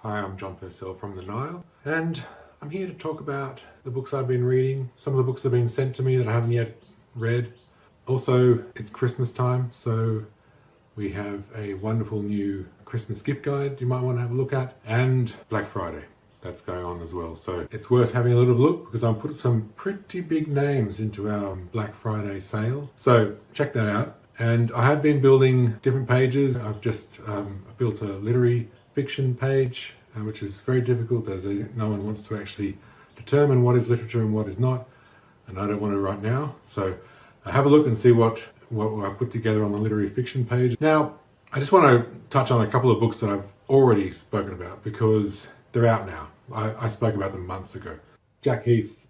Hi, I'm John Purcell from the Nile, and I'm here to talk about the books I've been reading, some of the books that have been sent to me that I haven't yet read. Also, it's Christmas time, so we have a wonderful new Christmas gift guide you might want to have a look at, and Black Friday. That's going on as well. So it's worth having a little look because I've put some pretty big names into our Black Friday sale. So check that out. And I have been building different pages. I've just built a literary fiction page, which is very difficult as no one wants to actually determine what is literature and what is not. And I don't want to right now. So have a look and see what I put together on the literary fiction page. Now, I just want to touch on a couple of books that I've already spoken about because they're out now. I spoke about them months ago. Jack Heath's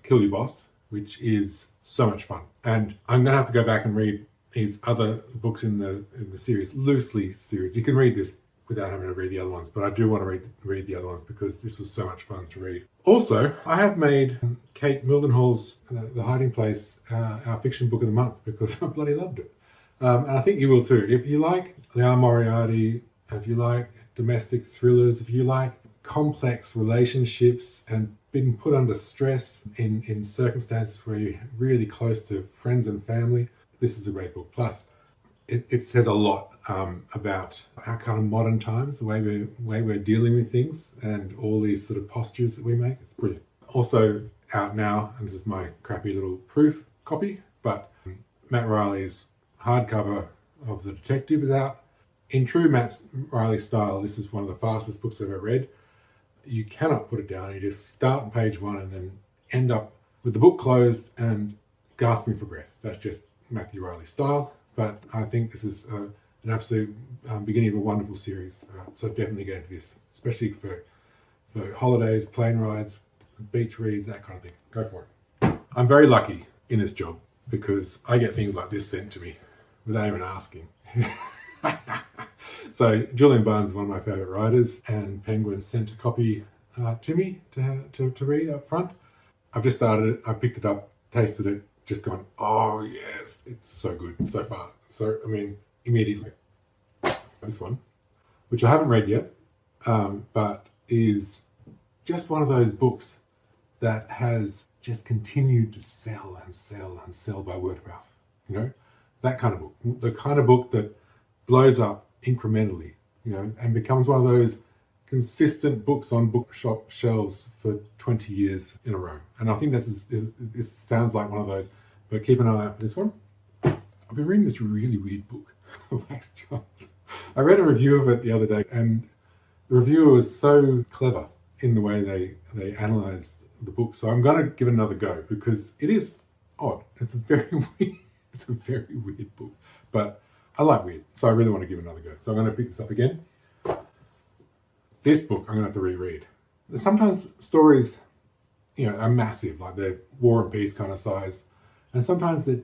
Kill Your Boss, which is so much fun. And I'm going to have to go back and read his other books in the series, Loosely series. You can read this without having to read the other ones, but I do want to read the other ones because this was so much fun to read. Also, I have made Kate Mildenhall's The Hiding Place our fiction book of the month because I bloody loved it. And I think you will too. If you like Liane Moriarty, if you like domestic thrillers, if you like complex relationships and being put under stress in circumstances where you're really close to friends and family, this is a great book. Plus, it says a lot about our kind of modern times, the way we're dealing with things and all these sort of postures that we make. It's brilliant. Also out now, and this is my crappy little proof copy, but Matt Riley's hardcover of The Detective is out. In true Matt Riley style, this is one of the fastest books I've ever read. You cannot put it down. You just start on page one and then end up with the book closed and gasping for breath. That's just Matthew Riley style. But I think this is an absolute beginning of a wonderful series. So definitely get into this, especially for holidays, plane rides, beach reads, that kind of thing. Go for it. I'm very lucky in this job because I get things like this sent to me without even asking. So Julian Barnes is one of my favourite writers, and Penguin sent a copy to me to read up front. I've just started it. I picked it up, tasted it, just gone, oh yes, it's so good so far. So, I mean, immediately. This one, which I haven't read yet, but is just one of those books that has just continued to sell and sell and sell by word of mouth. You know, that kind of book. The kind of book that blows up incrementally, you know, and becomes one of those consistent books on bookshop shelves for 20 years in a row. And I think this sounds like one of those, but keep an eye out for this one. I've been reading this really weird book, Wax Child. I read a review of it the other day, and the reviewer was so clever in the way they analysed the book. So I'm going to give it another go because it is odd. It's a very weird book, but I like weird, so I really want to give it another go. So I'm going to pick this up again. This book I'm going to have to reread. Sometimes stories, you know, are massive, like they're War and Peace kind of size, and sometimes they're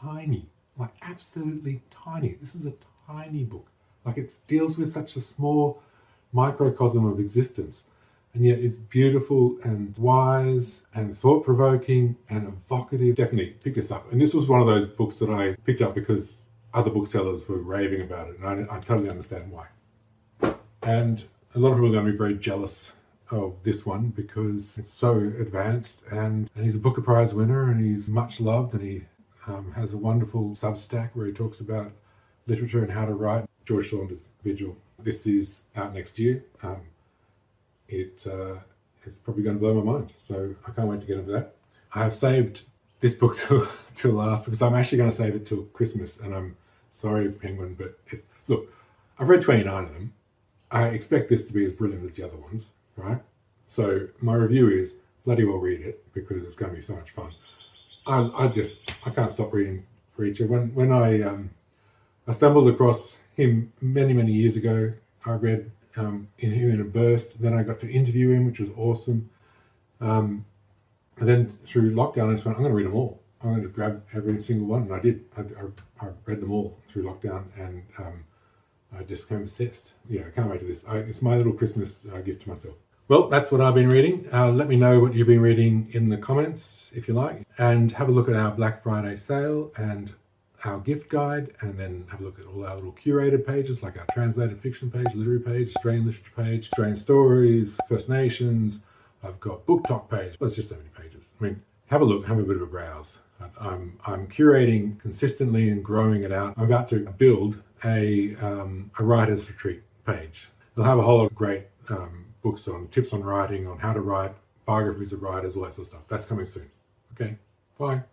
tiny, like absolutely tiny. This is a tiny book. Like it deals with such a small microcosm of existence, and yet it's beautiful and wise and thought-provoking and evocative. Definitely pick this up. And this was one of those books that I picked up because other booksellers were raving about it, and I totally understand why. And a lot of people are going to be very jealous of this one because it's so advanced, and he's a Booker Prize winner, and he's much loved, and he has a wonderful Substack where he talks about literature and how to write. George Saunders, Vigil. This is out next year. It's probably going to blow my mind, so I can't wait to get into that. I have saved this book till last because I'm actually going to save it till Christmas, and I'm sorry, Penguin, but look, I've read 29 of them. I expect this to be as brilliant as the other ones, right? So my review is bloody well read it because it's going to be so much fun. I can't stop reading Reacher. When I stumbled across him many years ago, I read him in a burst. Then I got to interview him, which was awesome. And then through lockdown, I just went, I'm going to read them all. I'm going to grab every single one, and I did. I read them all through lockdown, and I just became obsessed. Yeah, I can't wait to this. It's my little Christmas gift to myself. Well, that's what I've been reading. Let me know what you've been reading in the comments, if you like, and have a look at our Black Friday sale and our gift guide, and then have a look at all our little curated pages, like our translated fiction page, literary page, Australian literature page, Australian stories, First Nations. I've got book talk page. Well, it's just so many pages. I mean, have a look, have a bit of a browse. I'm curating consistently and growing it out. I'm about to build a writer's retreat page. It'll have a whole lot of great books on tips on writing, on how to write, biographies of writers, all that sort of stuff. That's coming soon. Okay, bye.